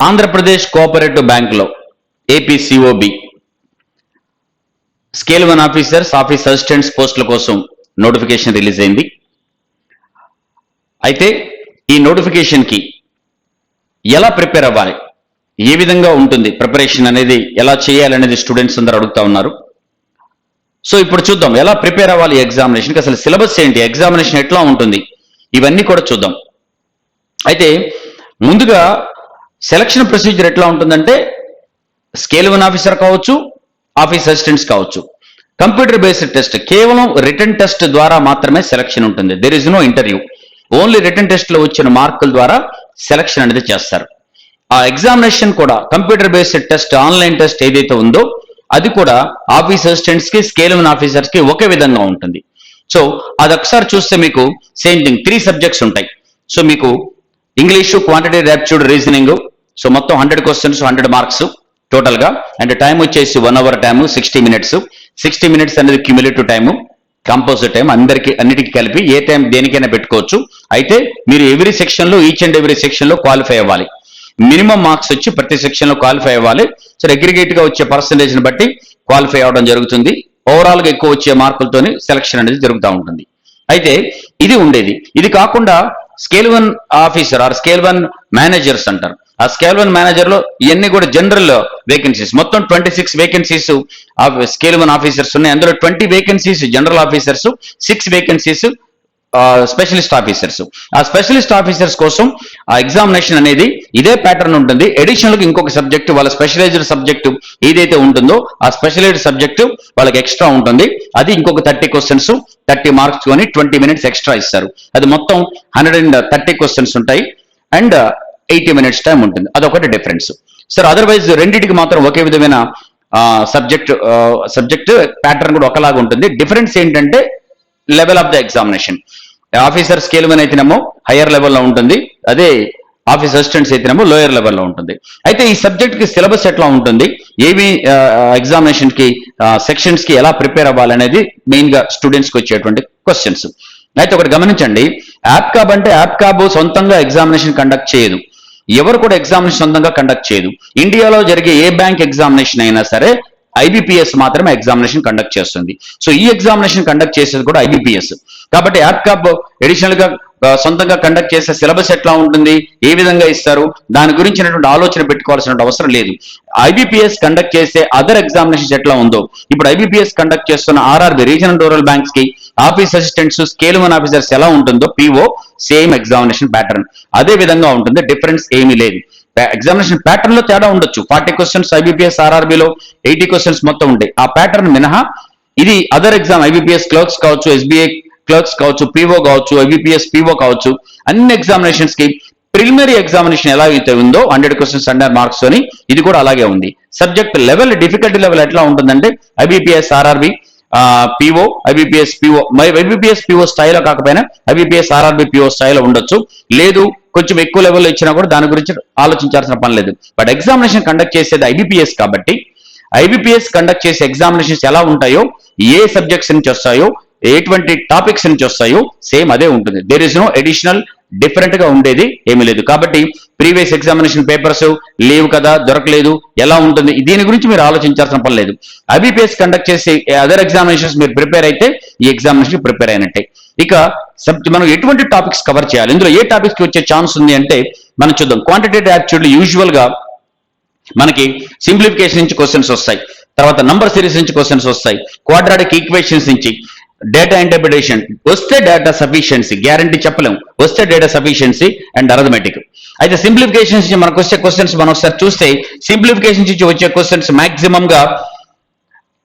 Andhra Pradesh cooperative బ్యాంకులో APCOB scale 1 officers, office assistants పోస్టుల కోసం నోటిఫికేషన్ రిలీజ్ అయింది. అయితే ఈ నోటిఫికేషన్కి ఎలా ప్రిపేర్ అవ్వాలి, ఏ విధంగా ఉంటుంది ప్రిపరేషన్ అనేది, ఎలా చేయాలనేది స్టూడెంట్స్ అందరూ అడుగుతా ఉన్నారు. సో ఇప్పుడు చూద్దాం ఎలా ప్రిపేర్ అవ్వాలి ఎగ్జామినేషన్కి, అసలు సిలబస్ ఏంటి, ఎగ్జామినేషన్ ఎట్లా ఉంటుంది, ఇవన్నీ కూడా చూద్దాం. అయితే ముందుగా సెలక్షన్ ప్రొసీజర్ ఎట్లా ఉంటుందంటే, స్కేల్ 1 ఆఫీసర్ కావచ్చు, ఆఫీస్ అసిస్టెంట్స్ కావచ్చు, కంప్యూటర్ బేస్డ్ టెస్ట్, కేవలం రిటర్న్ టెస్ట్ ద్వారా మాత్రమే సెలక్షన్ ఉంటుంది. There is no interview, only written test లో వచ్చిన మార్కుల ద్వారా సెలక్షన్ అనేది చేస్తారు. ఆ ఎగ్జామినేషన్ కూడా computer based test, online test ఏదైతే ఉందో అది కూడా ఆఫీస్ అసిస్టెంట్స్ కి, స్కేల్ 1 ఆఫీసర్స్ కి ఒకే విధంగా ఉంటుంది. సో అది ఒకసారి చూస్తే మీకు సేమ్ థింగ్ 3 సబ్జెక్ట్స్ ఉంటాయి. సో మీకు English, quantity, aptitude, reasoning. So మొత్తం 100 క్వశ్చన్స్, 100 మార్క్స్ టోటల్ గా. అండ్ టైం వచ్చేసి 1 అవర్ టైము, 60 మినిట్స్. 60 మినిట్స్ అనేది క్యూములేటివ్ టైము, కంపోజిట్ టైం, అన్నిటికీ కలిపి ఏ టైం దేనికైనా పెట్టుకోవచ్చు. అయితే మీరు ఎవ్రీ సెక్షన్ లో, ఈచ్ అండ్ ఎవ్రీ సెక్షన్ లో క్వాలిఫై అవ్వాలి. మినిమం మార్క్స్ వచ్చి ప్రతి సెక్షన్ లో క్వాలిఫై అవ్వాలి. సో అగ్రిగేట్ గా వచ్చే పర్సంటేజ్ ని బట్టి క్వాలిఫై అవడం జరుగుతుంది. ఓవరాల్ గా ఎక్కువ వచ్చే మార్కులతోని సెలక్షన్ అనేది జరుగుతూ ఉంటుంది. అయితే ఇది ఉండేది. ఇది కాకుండా scale 1 officer or scale 1 managers అంటారు. ఆ స్కేల్ 1 మేనేజర్ లో ఇవన్నీ కూడా జనరల్ వేకెన్సీస్. మొత్తం 26 వేకెన్సీస్ స్కేల్ 1 ఆఫీసర్స్ ఉన్నాయి. అందులో 20 vacancies general officers, 6 vacancies specialist officers. ఆ స్పెషలిస్ట్ ఆఫీసర్స్ కోసం ఆ ఎగ్జామినేషన్ అనేది ఇదే ప్యాటర్న్ ఉంటుంది. అడిషనల్ గా ఇంకొక సబ్జెక్ట్, వాళ్ళ స్పెషలైజ్డ్ సబ్జెక్టు ఏదైతే ఉంటుందో ఆ స్పెషలైజ్డ్ సబ్జెక్టు వాళ్ళకి ఎక్స్ట్రా ఉంటుంది. అది ఇంకొక 30 క్వశ్చన్స్, 30 మార్క్స్ కొని 20 మినిట్స్ ఎక్స్ట్రా ఇస్తారు. అది మొత్తం 130 క్వశ్చన్స్ ఉంటాయి అండ్ 80 మినిట్స్ టైం ఉంటుంది. అదొకటి డిఫరెన్స్. సార్ అదర్వైజ్ రెండింటికి మాత్రం ఒకే విధమైన సబ్జెక్ట్ ప్యాటర్న్ కూడా ఒకలాగా ఉంటుంది. డిఫరెన్స్ ఏంటంటే level of the examination. Officer scale 1 అయితేనేమో హయ్యర్ లెవెల్లో ఉంటుంది, అదే ఆఫీస్ అసిస్టెంట్స్ అయితేనేమో లోయర్ లెవెల్లో ఉంటుంది. అయితే ఈ సబ్జెక్ట్ కి సిలబస్ ఎట్లా ఉంటుంది, ఏవి ఎగ్జామినేషన్ కి సెక్షన్స్ కి ఎలా ప్రిపేర్ అవ్వాలనేది మెయిన్ గా స్టూడెంట్స్ కి వచ్చేటువంటి క్వశ్చన్స్. అయితే ఒకటి గమనించండి, యాప్కాబ్ అంటే యాప్కాబ్ సొంతంగా ఎగ్జామినేషన్ కండక్ట్ చేయదు. ఎవరు కూడా ఎగ్జామినేషన్ సొంతంగా కండక్ట్ చేయదు. ఇండియాలో జరిగే ఏ బ్యాంక్ ఎగ్జామినేషన్ అయినా సరే ఐబిపిఎస్ మాత్రమే ఎగ్జామినేషన్ కండక్ట్ చేస్తుంది. సో ఈ ఎగ్జామినేషన్ కండక్ట్ చేసేది కూడా ఐబిపిఎస్. కాబట్టి యాప్కాబ్ అడిషనల్ గా సొంతంగా కండక్ట్ చేసే సిలబస్ ఎట్లా ఉంటుంది, ఏ విధంగా ఇస్తారు, దాని గురించినటువంటి ఆలోచన పెట్టుకోవాల్సిన అవసరం లేదు. ఐబిపిఎస్ కండక్ట్ చేసే అదర్ ఎగ్జామినేషన్స్ ఎట్లా ఉందో, ఇప్పుడు ఐబిపిఎస్ కండక్ట్ చేస్తున్న ఆర్ఆర్బి రీజనల్ రూరల్ బ్యాంక్స్ కి ఆఫీస్ అసిస్టెంట్స్, స్కేల్ 1 ఆఫీసర్స్ ఎలా ఉంటుందో పిఓ సేమ్ ఎగ్జామినేషన్ ప్యాటర్న్ అదే విధంగా ఉంటుంది. డిఫరెన్స్ ఏమీ లేదు. ఎగ్జామినేషన్ ప్యాటర్న్ లో తేడా ఉండొచ్చు. 40 క్వశ్చన్స్ ఐబిపిఎస్ ఆర్ఆర్బిలో, 80 క్వశ్చన్స్ మొత్తం ఉంటాయి. ఆ ప్యాటర్న్ మినహా ఇది అదర్ ఎగ్జామ్ ఐబిపిఎస్ క్లర్క్స్ కావచ్చు, ఎస్బీఐ క్లర్క్స్ కావచ్చు, పిఓ కావచ్చు, ఐబిపిఎస్ పిఓ కావచ్చు, అన్ని ఎగ్జామినేషన్స్ కి ప్రిలిమినరీ ఎగ్జామినేషన్ ఎలా అయితే ఉందో 100 క్వశ్చన్స్ 100 మార్క్స్ తోని ఇది కూడా అలాగే ఉంది. సబ్జెక్ట్ లెవెల్, డిఫికల్టీ లెవెల్ ఎట్లా ఉంటుందంటే IBPS RRB PO, IBPS PO, IBPS PO స్థాయిలో కాకపోయినా ఐబిపిఎస్ ఆర్ఆర్బి పిఓ స్థాయిలో ఉండొచ్చు. లేదు కొంచెం ఎక్కువ లెవెల్లో ఇచ్చినా కూడా దాని గురించి ఆలోచించాల్సిన పని లేదు. బట్ ఎగ్జామినేషన్ కండక్ట్ చేసేది ఐబిపిఎస్ కాబట్టి ఐబిపిఎస్ కండక్ట్ చేసే ఎగ్జామినేషన్స్ ఎలా ఉంటాయో, ఏ సబ్జెక్ట్స్ నుంచి వస్తాయో, ఎటువంటి టాపిక్స్ నుంచి వస్తాయో సేమ్ అదే ఉంటుంది. There is no additional different గా ఉండేది ఏమీ లేదు. కాబట్టి ప్రీవియస్ ఎగ్జామినేషన్ పేపర్స్ లేవు కదా, దొరకలేదు, ఎలా ఉంటుంది, దీని గురించి మీరు ఆలోచించాల్సిన పని లేదు. ఐబిపిఎస్ కండక్ట్ చేసే అదర్ ఎగ్జామినేషన్స్ మీరు ప్రిపేర్ అయితే ఈ ఎగ్జామినేషన్ ప్రిపేర్ అయినట్టే. ఇక మనం ఎటువంటి టాపిక్స్ కవర్ చేయాలి, ఇందులో ఏ టాపిక్స్ కి వచ్చే ఛాన్స్ ఉంది అంటే మనం చూద్దాం. క్వాంటిటేటివ్ యాప్టిట్యూడ్ యూజువల్ గా మనకి సింప్లిఫికేషన్ నుంచి క్వశ్చన్స్ వస్తాయి, తర్వాత నంబర్ సిరీస్ నుంచి క్వశ్చన్స్ వస్తాయి, క్వాడ్రాటిక్ ఈక్వేషన్స్ నుంచి, డేటా ఇంటర్ప్రిటేషన్ వస్తే, డేటా సఫిషియన్సీ గ్యారంటీ చెప్పలేము, వస్తే డేటా సఫిషియన్సీ అండ్ అర్థమెటిక్. అయితే సింప్లిఫికేషన్ నుంచి మనకు వచ్చే క్వశ్చన్స్ మనం ఒకసారి చూస్తే, సింప్లిఫికేషన్ నుంచి వచ్చే క్వశ్చన్స్ మాక్సిమం గా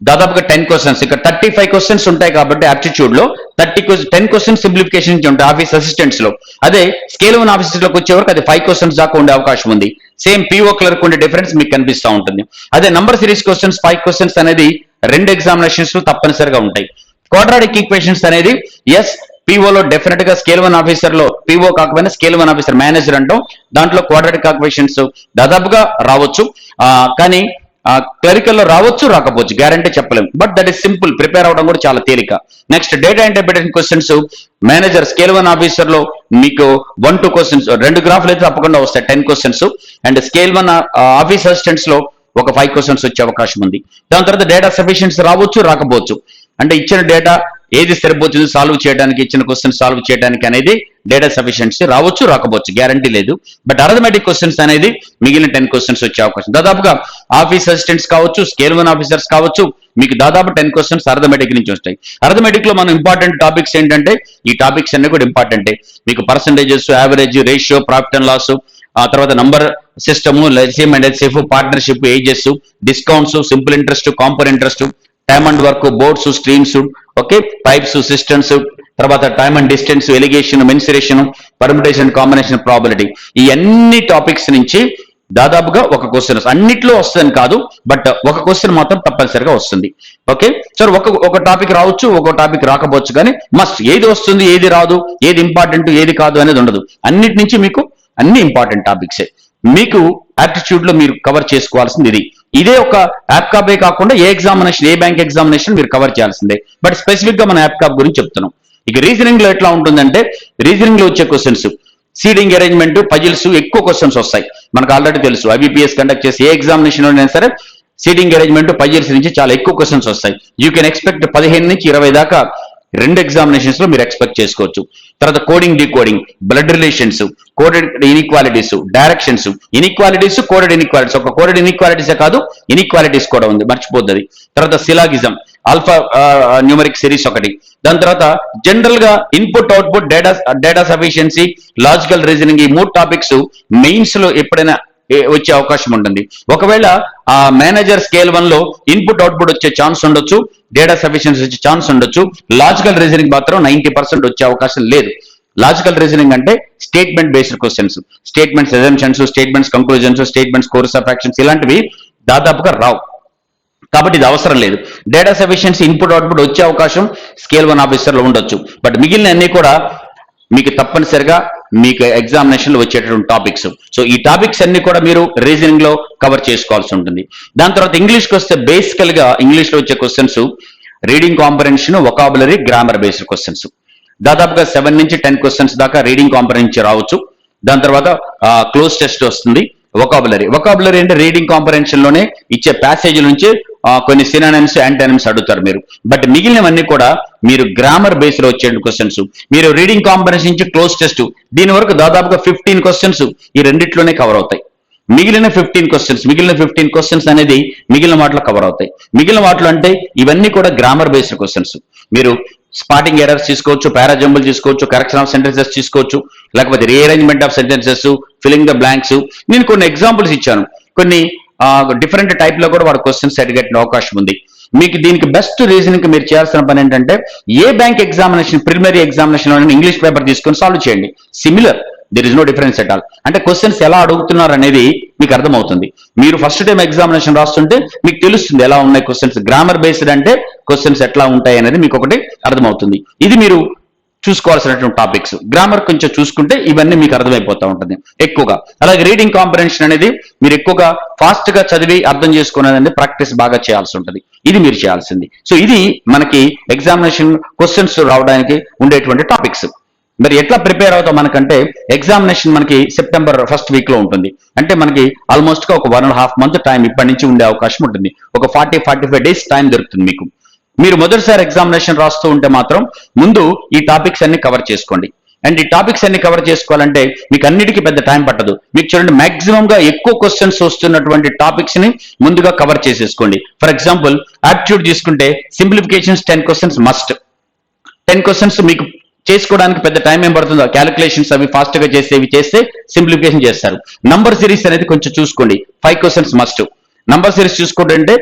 దాదాపుగా 10 క్వశ్చన్స్, ఇక్కడ 35 క్వశ్చన్స్ ఉంటాయి కాబట్టి యాప్టిట్యూడ్ లో 10 క్వశ్చన్స్ సింప్లిఫికేషన్ నుంచి ఉంటాయి ఆఫీస్ అసిస్టెంట్స్ లో. అదే స్కేల్ 1 ఆఫీసర్స్ లోకి వచ్చే వరకు అది 5 క్వశ్చన్స్ దాకా ఉండే అవకాశం ఉంది. సేమ్ పిఓ క్లర్క్ ఉండే డిఫరెన్స్ మీకు కనిపిస్తూ ఉంటుంది. అదే నంబర్ సిరీస్ క్వశ్చన్స్ 5 క్వశ్చన్స్ అనేది 2 ఎగ్జామినేషన్స్ లో తప్పనిసరిగా ఉంటాయి. క్వాడ్రాటిక్ ఈక్వేషన్స్ అనేది ఎస్ పిఓలో డెఫినెట్ గా స్కేల్ 1 ఆఫీసర్ లో, పిఓ కాకపోయినా స్కేల్ 1 ఆఫీసర్ మేనేజర్ అంటాం, దాంట్లో క్వాడ్రాటిక్ ఈక్వేషన్స్ దాదాపుగా రావచ్చు. కానీ క్లరికల్లో రావచ్చు రాకపోవచ్చు, గ్యారంటీ చెప్పలేము, but that is simple, prepare అవడం కూడా చాలా తేలిక. Next data interpretation questions, manager scale 1 officer లో మీకు 1-2 క్వశ్చన్స్, 2 గ్రాఫ్లు అయితే తప్పకుండా వస్తాయి, 10 questions. And scale 1 office assistants లో ఒక 5 క్వశ్చన్స్ వచ్చే అవకాశం ఉంది. దాని తర్వాత డేటా సఫిషియన్సీ రావచ్చు రాకపోవచ్చు, అంటే ఇచ్చిన డేటా ఏది సరిపోతుంది సాల్వ్ చేయడానికి, ఇచ్చిన క్వశ్చన్ సాల్వ్ చేయడానికి అనేది డేటా సఫిషియన్సీ రావచ్చు రాకపోవచ్చు, గ్యారంటీ లేదు. బట్ అర్థమెటిక్ క్వశ్చన్స్ అనేది మిగిలిన 10 క్వశ్చన్స్ వచ్చే అవకాశం. దాదాపుగా ఆఫీస్ అసిస్టెంట్స్ కావచ్చు, స్కేల్ 1 ఆఫీసర్స్ కావచ్చు, మీకు దాదాపు 10 క్వశ్చన్స్ అర్థమెటిక్ నుంచి వస్తాయి. అర్థమెటిక్ లో మనం ఇంపార్టెంట్ టాపిక్స్ ఏంటంటే, ఈ టాపిక్స్ అన్ని కూడా ఇంపార్టెంటే, మీకు percentages, average, ratio, profit and loss, ఆ తర్వాత number system, LCM and HCF, partnership, ages, discounts, simple interest, compound interest, time and work, boats, streams, okay, pipes, cisterns, తర్వాత time and distance, alligation, mensuration, permutation, combination, probability, ఈ అన్ని topics నుంచి దాదాపుగా ఒక question అన్నిట్లో వస్తుందని కాదు, బట్ ఒక క్వశ్చన్ మాత్రం తప్పనిసరిగా వస్తుంది. ఓకే సార్, ఒక టాపిక్ రావచ్చు, ఒక టాపిక్ రాకపోవచ్చు, కానీ మస్ట్ ఏది వస్తుంది ఏది రాదు, ఏది ఇంపార్టెంట్ ఏది కాదు అనేది ఉండదు. అన్నిటి నుంచి మీకు అన్ని ఇంపార్టెంట్ టాపిక్సే. మీకు యాప్టిట్యూడ్ లో మీరు కవర్ చేసుకోవాల్సింది ఇదే ఒక యాప్కాపే కాకుండా ఏ ఎగ్జామినేషన్, ఏ బ్యాంక్ ఎగ్జామినేషన్ మీరు కవర్ చేయాల్సిందే. బట్ స్పెసిఫిక్ గా మన యాప్కాప్ గురించి చెప్తున్నాం. ఇక రీజనింగ్ లో ఎట్లా ఉంటుందంటే, రీజనింగ్ లో వచ్చే క్వశ్చన్స్, సీడింగ్ అరేంజ్మెంట్, పజిల్స్, ఎక్కువ క్వశ్చన్స్ వస్తాయి. మనకు ఆల్రెడీ తెలుసు, ఐబీపీఎస్ కండక్ట్ చేసి ఏ ఎగ్జామినేషన్ అయినా సరే సీడింగ్ అరేంజ్మెంట్, పజిల్స్ నుంచి చాలా ఎక్కువ క్వశ్చన్స్ వస్తాయి. యూ కెన్ ఎక్స్పెక్ట్ 15 నుంచి 20 దాకా 2 ఎగ్జామినేషన్స్ లో మీరు ఎక్స్పెక్ట్ చేసుకోవచ్చు. తర్వాత coding, decoding, blood relations, coded inequalities, directions, inequalities, coded inequalities, ఒక కోడెడ్ ఇన్ఈక్వాలిటీసే కాదు ఇన్ఈక్వాలిటీస్ కూడా ఉంది, మర్చిపోద్ది. తర్వాత సిలాగిజం, ఆల్ఫా న్యూమరిక్ సిరీస్ ఒకటి. దాని తర్వాత జనరల్ గా input output, data sufficiency, logical reasoning, ఈ 3 టాపిక్స్ మెయిన్స్ లో ఎప్పుడైనా వచ్చే అవకాశం ఉంటుంది. ఒకవేళ ఆ మేనేజర్ స్కేల్ 1 లో ఇన్పుట్ అవుట్పుట్ వచ్చే ఛాన్స్ ఉండొచ్చు, డేటా సఫిషియన్సీ వచ్చే ఛాన్స్ ఉండొచ్చు. లాజికల్ రీజనింగ్ మాత్రం 90% వచ్చే అవకాశం లేదు. లాజికల్ రీజనింగ్ అంటే statement based questions, statements assumptions, statements conclusions, statements course of actions, ఇలాంటివి దాదాపుగా రావు, కాబట్టి ఇది అవసరం లేదు. డేటా సఫిషియన్సీ, ఇన్పుట్ అవుట్పుట్ వచ్చే అవకాశం స్కేల్ 1 ఆఫీసర్ లో ఉండొచ్చు. బట్ మిగిలిన అన్ని కూడా మీకు తప్పనిసరిగా మీకు ఎగ్జామినేషన్ లో వచ్చేటటువంటి టాపిక్స్. సో ఈ టాపిక్స్ అన్ని కూడా మీరు రీజనింగ్ లో కవర్ చేసుకోవాల్సి ఉంటుంది. దాని తర్వాత ఇంగ్లీష్కి వస్తే బేసికల్ గా ఇంగ్లీష్ లో వచ్చే questions reading comprehension, vocabulary, grammar based questions. దాదాపుగా 7 నుంచి 10 క్వశ్చన్స్ దాకా రీడింగ్ కాంప్రహెన్షన్ రావచ్చు. దాని తర్వాత క్లోజ్ టెస్ట్ వస్తుంది. వొకాబులరీ అంటే రీడింగ్ కాంప్రహెన్షన్ లోనే ఇచ్చే ప్యాసేజ్ నుంచి కొన్ని సినానిమ్స్, యాంటానిమ్స్ అడుగుతారు మీరు. బట్ మిగిలినవన్నీ కూడా మీరు గ్రామర్ బేస్ లో వచ్చే క్వశ్చన్స్. మీరు రీడింగ్ కాంప్రహెన్షన్ నుంచి క్లోజ్ టెస్ట్, దీని వరకు దాదాపుగా 15 క్వశ్చన్స్ ఈ రెండిట్లోనే కవర్ అవుతాయి. మిగిలిన 15 క్వశ్చన్స్ అనేది మిగిలిన వాటిలో కవర్ అవుతాయి. మిగిలిన వాటిలో అంటే ఇవన్నీ కూడా గ్రామర్ బేస్డ్ క్వశ్చన్స్. మీరు స్పాటింగ్ ఎర్రర్స్ తీసుకోవచ్చు, పారాజంబుల్ తీసుకోవచ్చు, కరెక్షన్ ఆఫ్ సెంటెన్సెస్ తీసుకోవచ్చు, లేకపోతే rearrangement of sentences, filling the blanks. నేను కొన్ని ఎగ్జాంపుల్స్ ఇచ్చాను, కొన్ని డిఫరెంట్ టైప్ లో కూడా వాడు క్వశ్చన్స్ అడిగే అవకాశం ఉంది. మీకు దీనికి బెస్ట్ రీజనింగ్ మీరు చేయాల్సిన పని ఏంటంటే, ఏ బ్యాంక్ ఎగ్జామినేషన్, ప్రిలిమినరీ ఎగ్జామినేషన్ లో ఇంగ్లీష్ పేపర్ తీసుకొని సాల్వ్ చేయండి. Similar, there is no difference at all. అంటే క్వశ్చన్స్ ఎలా అడుగుతున్నారు అనేది మీకు అర్థమవుతుంది. మీరు ఫస్ట్ టైం ఎగ్జామినేషన్ రాస్తుంటే మీకు తెలుస్తుంది ఎలా ఉన్నాయి క్వశ్చన్స్. గ్రామర్ బేస్డ్ అంటే క్వశ్చన్స్ ఎట్లా ఉంటాయి అనేది మీకు ఒకటి అర్థమవుతుంది. ఇది మీరు చూసుకోవాల్సినటువంటి టాపిక్స్. గ్రామర్ కొంచెం చూసుకుంటే ఇవన్నీ మీకు అర్థమైపోతూ ఉంటుంది ఎక్కువగా. అలాగే రీడింగ్ కాంప్రహెన్షన్ అనేది మీరు ఎక్కువగా ఫాస్ట్ గా చదివి అర్థం చేసుకునేది ప్రాక్టీస్ బాగా చేయాల్సి ఉంటుంది. ఇది మీరు చేయాల్సింది. సో ఇది మనకి ఎగ్జామినేషన్ క్వశ్చన్స్ రావడానికి ఉండేటువంటి టాపిక్స్. మరి ఎట్లా ప్రిపేర్ అవుతాం మనకంటే, ఎగ్జామినేషన్ మనకి సెప్టెంబర్ 1st వీక్ లో ఉంటుంది. అంటే మనకి ఆల్మోస్ట్ గా ఒక 1.5 month టైం ఇప్పటి నుంచి ఉండే అవకాశం ఉంటుంది. ఒక 40-45 days టైం దొరుకుతుంది మీకు. మీరు మొదటిసారి ఎగ్జామినేషన్ రాస్తూ ఉంటే మాత్రం ముందు ఈ టాపిక్స్ అన్ని కవర్ చేసుకోండి. అండ్ ఈ టాపిక్స్ అన్ని కవర్ చేసుకోవాలంటే మీకు అన్నిటికీ పెద్ద టైం పట్టదు. మీకు చూడండి, మాక్సిమం గా ఎక్కువ క్వశ్చన్స్ వస్తున్నటువంటి టాపిక్స్ ని ముందుగా కవర్ చేసేసుకోండి. ఫర్ ఎగ్జాంపుల్ యాప్టిట్యూడ్ తీసుకుంటే సింప్లిఫికేషన్స్ 10 క్వశ్చన్స్ మస్ట్. 10 క్వశ్చన్స్ మీకు చేసుకోవడానికి పెద్ద టైం ఏం పడుతుందో, క్యాలిక్యులేషన్స్ అవి ఫాస్ట్ గా చేస్తే సింప్లిఫికేషన్ చేస్తారు. నంబర్ సిరీస్ అనేది కొంచెం చూసుకోండి, 5 క్వశ్చన్స్ మస్ట్. నంబర్ సిరీస్ చూసుకోండి,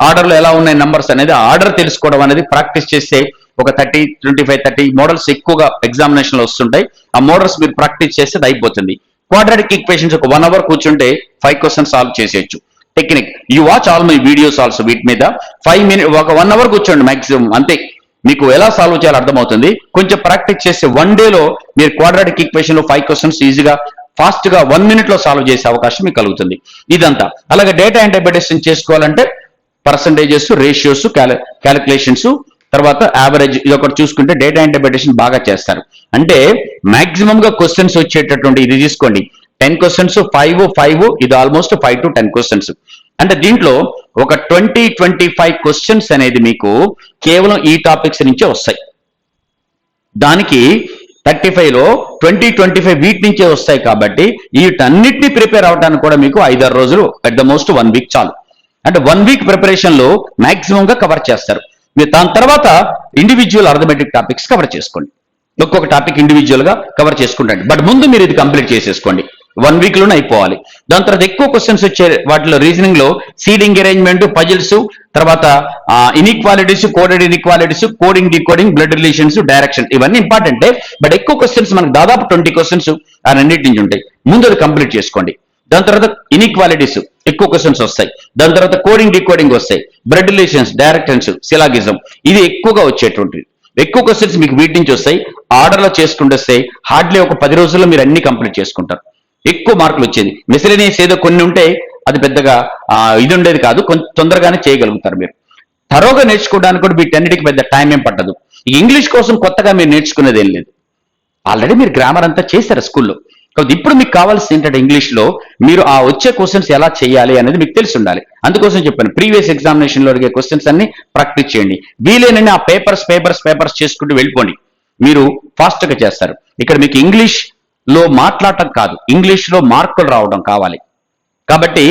ఆర్డర్ లో ఎలా ఉన్నాయి నంబర్స్ అనేది ఆర్డర్ తెలుసుకోవడం అనేది ప్రాక్టీస్ చేస్తే ఒక 30 మోడల్స్ ఎక్కువగా ఎగ్జామినేషన్ లో వస్తుంటాయి. ఆ మోడల్స్ మీరు ప్రాక్టీస్ చేస్తే అది అయిపోతుంది. క్వాడ్రాటిక్ ఈక్వేషన్స్ ఒక 1 hour కూర్చుంటే 5 క్వశ్చన్స్ సాల్వ్ చేసేయచ్చు. Technique, you watch all my videos also. వీటి మీద 5 minutes ఒక 1 hour కూర్చోండి మాక్సిమం, అంతే. మీకు ఎలా సాల్వ్ చేయాలో అర్థమవుతుంది. కొంచెం ప్రాక్టీస్ చేస్తే 1 day లో మీరు క్వాడ్రాటిక్ ఈక్వేషన్ లో 5 క్వశ్చన్స్ ఈజీగా ఫాస్ట్ గా 1 minute లో సాల్వ్ చేసే అవకాశం మీకు కలుగుతుంది. ఇదంతా అలాగే డేటా ఇంటర్ప్రిటేషన్ చేసుకోవాలంటే పర్సంటేజెస్, రేషియోస్, క్యాలిక్యులేషన్స్, తర్వాత యావరేజ్, ఇది ఒకటి చూసుకుంటే డేటా ఇంటర్ప్రిటేషన్ బాగా చేస్తారు. అంటే మాక్సిమం గా క్వశ్చన్స్ వచ్చేటటువంటి ఇది తీసుకోండి, 10 questions, 5 ఇది ఆల్మోస్ట్ 5 to 10 questions. అంటే దీంట్లో ఒక 20-25 questions అనేది మీకు కేవలం ఈ టాపిక్స్ నుంచే వస్తాయి. దానికి 35లో 20-25 వీటి నుంచే వస్తాయి. కాబట్టి వీటన్నిటిని ప్రిపేర్ అవడానికి కూడా మీకు 5-6 రోజులు, అట్ ద మోస్ట్ 1 week చాలు. అంటే 1 week ప్రిపరేషన్ లో మాక్సిమం గా కవర్ చేస్తారు. మీరు దాని తర్వాత ఇండివిజువల్ అర్థమెటిక్ టాపిక్స్ కవర్ చేసుకోండి. ఒక్కొక్క టాపిక్ ఇండివిజువల్ గా కవర్ చేసుకుంటండి. బట్ ముందు మీరు ఇది కంప్లీట్ చేసేసుకోండి, 1 week లోనే అయిపోవాలి. దాని తర్వాత ఎక్కువ క్వశ్చన్స్ వచ్చే వాటిలో రీజనింగ్ లో సీడింగ్ అరేంజ్మెంట్, పజిల్స్, తర్వాత inequalities, coded inequalities, coding, decoding, blood relations, direction, ఇవన్నీ ఇంపార్టెంటే. బట్ ఎక్కువ క్వశ్చన్స్ మనకు దాదాపు 20 questions ఆ రెండింటి నుంచి ఉంటాయి. ముందు అది కంప్లీట్ చేసుకోండి. దాని తర్వాత ఇన్ఈక్వాలిటీస్ ఎక్కువ క్వశ్చన్స్ వస్తాయి. దాని తర్వాత కోడింగ్, డీకోడింగ్ వస్తాయి. బ్లడ్ రిలేషన్స్, డైరెక్షన్స్, సిలాగిజం, ఇది ఎక్కువగా వచ్చేటువంటిది. ఎక్కువ క్వశ్చన్స్ మీకు వీటి నుంచి వస్తాయి. ఆర్డర్ లో చేసుకుంటూ వస్తాయి. హార్డ్లీ ఒక 10 రోజుల్లో మీరు అన్ని కంప్లీట్ చేసుకుంటారు. ఎక్కువ మార్కులు వచ్చేది. మిస్లేనియస్ ఏదో కొన్ని ఉంటే అది పెద్దగా ఇది ఉండేది కాదు, కొంచెం తొందరగానే చేయగలుగుతారు. మీరు తరోగా నేర్చుకోవడానికి కూడా వీటన్నిటికి పెద్ద టైం ఏం పట్టదు. ఇంగ్లీష్ కోసం కొత్తగా మీరు నేర్చుకునేది ఏం లేదు, ఆల్రెడీ మీరు గ్రామర్ అంతా చేశారు స్కూల్లో. కాబట్టి ఇప్పుడు మీకు కావాల్సింది ఏంటంటే ఇంగ్లీష్ లో మీరు ఆ వచ్చే క్వశ్చన్స్ ఎలా చేయాలి అనేది మీకు తెలిసి ఉండాలి. అందుకోసం చెప్పాను, ప్రీవియస్ ఎగ్జామినేషన్ లో అడిగే క్వశ్చన్స్ అన్ని ప్రాక్టీస్ చేయండి. వీలైనని ఆ పేపర్స్ చేసుకుంటూ వెళ్ళిపోండి, మీరు ఫాస్ట్ గా చేస్తారు. ఇక్కడ మీకు ఇంగ్లీష్ లో మాట్లాడటం కాదు, ఇంగ్లీష్ లో మార్కులు రావడం కావాలి. కాబట్టి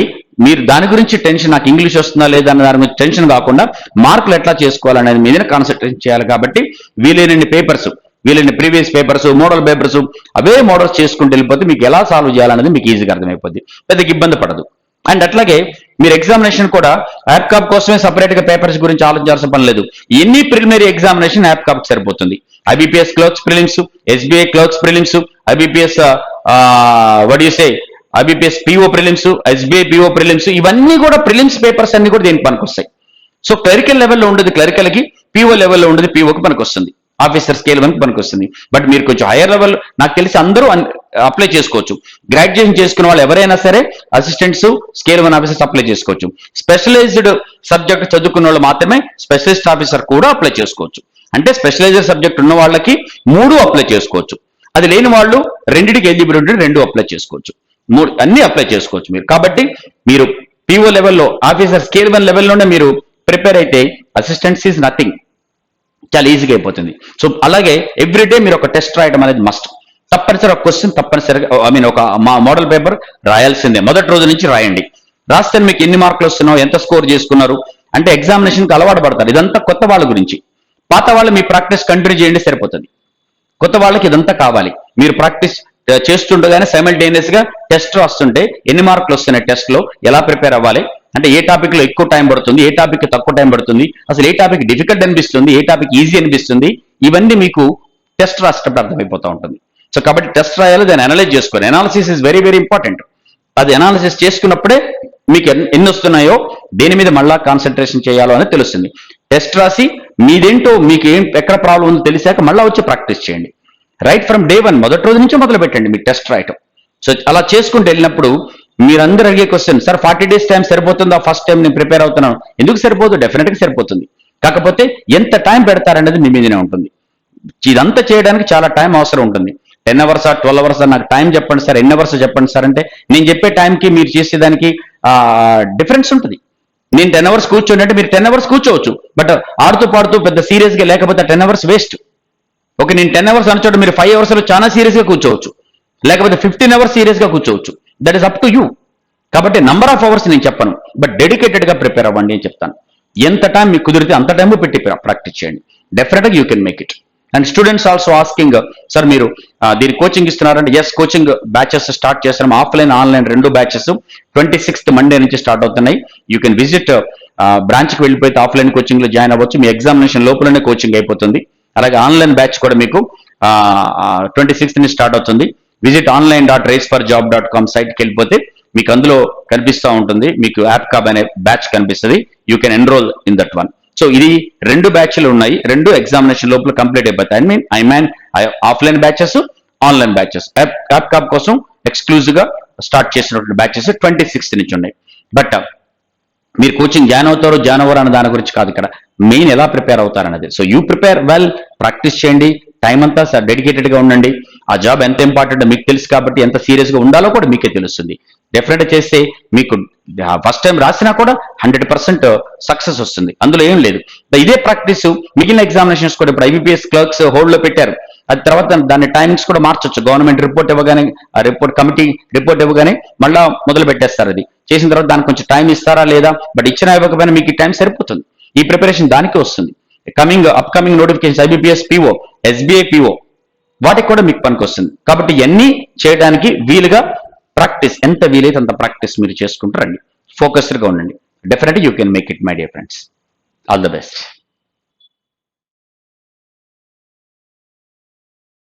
మీరు దాని గురించి టెన్షన్, నాకు ఇంగ్లీష్ వస్తుందా లేదా అన్న దాని గురించి టెన్షన్ కాకుండా మార్కులు ఎట్లా చేసుకోవాలనేది మీదనే కాన్సన్ట్రేట్ చేయాలి. కాబట్టి వీలైనన్ని పేపర్స్, వీళ్ళని ప్రీవియస్ పేపర్స్, మోడల్ పేపర్స్, అవే మోడల్స్ చేసుకుంటూ వెళ్ళిపోతే మీకు ఎలా సాల్వ్ చేయాలనేది మీకు ఈజీగా అర్థమైపోద్ది, పెద్దగా ఇబ్బంది పడదు. అండ్ అట్లాగే మీరు ఎగ్జామినేషన్ కూడా యాప్కాప్ కోసమే సపరేట్ గా పేపర్స్ గురించి ఆలోచించాల్సిన పని లేదు. ఎన్ని ప్రిలిమినరీ ఎగ్జామినేషన్ యాప్కాప్ సరిపోతుంది. IBPS clerks prelims, SBI clerks prelims, IBPS IBPS PO prelims, SBI PO prelims, ఇవన్నీ కూడా ప్రిలిమ్స్ పేపర్స్ అన్ని కూడా దీనికి పనికొస్తాయి. సో క్లరికల్ లెవెల్లో ఉండేది క్లరికల్కి, పిఓ లెవెల్లో ఉండేది పిఓకి పనికొస్తుంది, ఆఫీసర్ స్కేల్ వరకు పనికొస్తుంది. బట్ మీరు కొంచెం హైయర్ లెవెల్, నాకు తెలిసి అందరూ అప్లై చేసుకోవచ్చు. గ్రాడ్యుయేషన్ చేసుకున్న వాళ్ళు ఎవరైనా సరే అసిస్టెంట్స్, స్కేల్ 1 ఆఫీసర్స్ అప్లై చేసుకోవచ్చు. స్పెషలైజ్డ్ సబ్జెక్ట్ చదువుకున్న వాళ్ళు మాత్రమే స్పెషలిస్ట్ ఆఫీసర్ కూడా అప్లై చేసుకోవచ్చు. అంటే స్పెషలైజ్డ్ సబ్జెక్ట్ ఉన్న వాళ్ళకి 3 అప్లై చేసుకోవచ్చు. అది లేని వాళ్ళు రెండింటికి ఎలిజిబిలిటీ 2 అప్లై చేసుకోవచ్చు. 3 అన్ని అప్లై చేసుకోవచ్చు మీరు. కాబట్టి మీరు పిఓ లెవెల్లో, ఆఫీసర్ స్కేల్ 1 లెవెల్లోనే మీరు ప్రిపేర్ అయితే అసిస్టెంట్స్ ఈజ్ నథింగ్, చాలా ఈజీగా అయిపోతుంది. సో అలాగే ఎవ్రీడే మీరు ఒక టెస్ట్ రాయడం అనేది మస్ట్. తప్పనిసరి ఒక క్వశ్చన్ తప్పనిసరిగా, ఒక మోడల్ పేపర్ రాయాల్సిందే. మొదటి రోజు నుంచి రాయండి. రాస్తే మీకు ఎన్ని మార్కులు వస్తున్నావు, ఎంత స్కోర్ చేసుకున్నారు అంటే ఎగ్జామినేషన్కి అలవాటు పడతారు. ఇదంతా కొత్త వాళ్ళ గురించి. పాత వాళ్ళు మీ ప్రాక్టీస్ కంటిన్యూ చేయండి, సరిపోతుంది. కొత్త వాళ్ళకి ఇదంతా కావాలి. మీరు ప్రాక్టీస్ చేస్తుండగానే సైమల్టేనియస్ గా టెస్ట్ రాస్తుంటే ఎన్ని మార్కులు వస్తున్నాయి, టెస్ట్ లో ఎలా ప్రిపేర్ అవ్వాలి, అంటే ఏ టాపిక్ లో ఎక్కువ టైం పడుతుంది, ఏ టాపిక్ తక్కువ టైం పడుతుంది, అసలు ఏ టాపిక్ డిఫికల్ట్ అనిపిస్తుంది, ఏ టాపిక్ ఈజీ అనిపిస్తుంది, ఇవన్నీ మీకు టెస్ట్ రాసేటప్పుడు అర్థమైపోతూ ఉంటుంది. సో కాబట్టి టెస్ట్ రాయాలి, దాన్ని అనలైజ్ చేసుకోవాలి. Analysis is very very important. అది అనాలిసిస్ చేసుకున్నప్పుడే మీకు ఎన్ని వస్తున్నాయో, దేని మీద మళ్ళా కాన్సన్ట్రేషన్ చేయాలో అనేది తెలుస్తుంది. టెస్ట్ రాసి మీదేంటో, మీకు ఎక్కడ ప్రాబ్లం ఉందో తెలిసాక మళ్ళీ వచ్చి ప్రాక్టీస్ చేయండి. రైట్ ఫ్రమ్ డే 1, మొదటి రోజు నుంచి మొదలు పెట్టండి మీ టెస్ట్ రాయటం. సో అలా చేసుకుంటూ వెళ్ళినప్పుడు మీరందరూ అడిగే క్వశ్చన్, సార్ 40 days టైం సరిపోతుందా, ఫస్ట్ టైం నేను ప్రిపేర్ అవుతున్నాను, ఎందుకు సరిపోదు? డెఫినెట్గా సరిపోతుంది. కాకపోతే ఎంత టైం పెడతారనేది మీ మీదనే ఉంటుంది. ఇదంతా చేయడానికి చాలా టైం అవసరం ఉంటుంది. 10 hours 12 hours నాకు టైం చెప్పండి సార్, ఎన్ని అవర్స్ చెప్పండి సార్ అంటే నేను చెప్పే టైంకి మీరు చేసేదానికి డిఫరెన్స్ ఉంటుంది. నేను 10 hours కూర్చోండి అంటే మీరు 10 hours కూర్చోవచ్చు, బట్ ఆడుతూ పాడుతూ పెద్ద సీరియస్గా లేకపోతే 10 hours వేస్ట్. ఓకే, నేను 10 hours అనచోట మీరు 5 hours లో చాలా సీరియస్గా కూర్చోవచ్చు, లేకపోతే 15 hours సీరియస్గా కూర్చోవచ్చు. That is up to you. కాబట్టి నంబర్ ఆఫ్ అవర్స్ నేను చెప్పను, బట్ డెడికేటెడ్గా ప్రిపేర్ అవ్వండి అని చెప్తాను. ఎంత టైం మీకు కుదిరితే అంత టైం పెట్టి ప్రాక్టీస్ చేయండి. డెఫినెట్గా you can make it. And students also asking, sir మీరు దీని కోచింగ్ ఇస్తున్నారంటే, ఎస్, కోచింగ్ బ్యాచెస్ స్టార్ట్ చేస్తున్నాం. Offline, online 2 batches 26th Monday నుంచి స్టార్ట్ అవుతున్నాయి. యూ కెన్ విజిట్ బ్రాంచ్కి వెళ్ళిపోతే ఆఫ్లైన్ కోచింగ్ లో జాయిన్ అవ్వచ్చు. మీ ఎగ్జామినేషన్ లోపలనే కోచింగ్ అయిపోతుంది. అలాగే ఆన్లైన్ బ్యాచ్ కూడా మీకు 26th నుంచి స్టార్ట్ అవుతుంది. విజిట్ online.raceforjob.com సైట్కి వెళ్ళిపోతే మీకు అందులో కనిపిస్తూ ఉంటుంది, మీకు యాప్కాబ్ అనే బ్యాచ్ కనిపిస్తుంది. You can enrol in that one. So ఇది 2 బ్యాచ్లు ఉన్నాయి, 2 ఎగ్జామినేషన్ లోపల కంప్లీట్ అయిపోతాయి. I mean offline batches, online batches. APCOB కోసం ఎక్స్క్లూజివ్ గా స్టార్ట్ చేసినటువంటి బ్యాచెస్ 26th నుంచి ఉన్నాయి. బట్ మీరు కోచింగ్ జాయిన్ అవుతారు జాయిన్ అవ్వరు అన్న దాని గురించి కాదు ఇక్కడ, మెయిన్ ఎలా ప్రిపేర్ అవుతారన్నది. So you prepare well, practice చేయండి, టైం అంతా డెడికేటెడ్ గా ఉండండి. ఆ జాబ్ ఎంత ఇంపార్టెంట్ మీకు తెలుసు కాబట్టి ఎంత సీరియస్ గా ఉండాలో కూడా మీకే తెలుస్తుంది. డెఫినెట్ చేస్తే మీకు ఫస్ట్ టైం రాసినా కూడా 100% సక్సెస్ వస్తుంది, అందులో ఏం లేదు. ఇదే ప్రాక్టీస్ మిగిలిన ఎగ్జామినేషన్స్ కూడా, ఇప్పుడు IBPS క్లర్క్స్ హోల్డ్ లో పెట్టారు, అది తర్వాత దాని టైమింగ్స్ కూడా మార్చొచ్చు. గవర్నమెంట్ రిపోర్ట్ ఇవ్వగానే, ఆ రిపోర్ట్ కమిటీ రిపోర్ట్ ఇవ్వగానే మళ్ళా మొదలు పెట్టేస్తారు. అది చేసిన తర్వాత దానికి కొంచెం టైం ఇస్తారా లేదా, బట్ ఇచ్చినా ఇవ్వకపోయినా మీకు ఈ టైం సరిపోతుంది. ఈ ప్రిపరేషన్ దానికి వస్తుంది. Upcoming notification IBPS PO, SBI PO, వాటికి కూడా మీకు పనికి వస్తుంది. కాబట్టి ఇవన్నీ చేయడానికి వీలుగా ప్రాక్టీస్, ఎంత వీలైతే అంత ప్రాక్టీస్ మీరు చేసుకుంటారండి. ఫోకస్డ్గా ఉండండి. Definitely you can make it, my dear friends. All the best.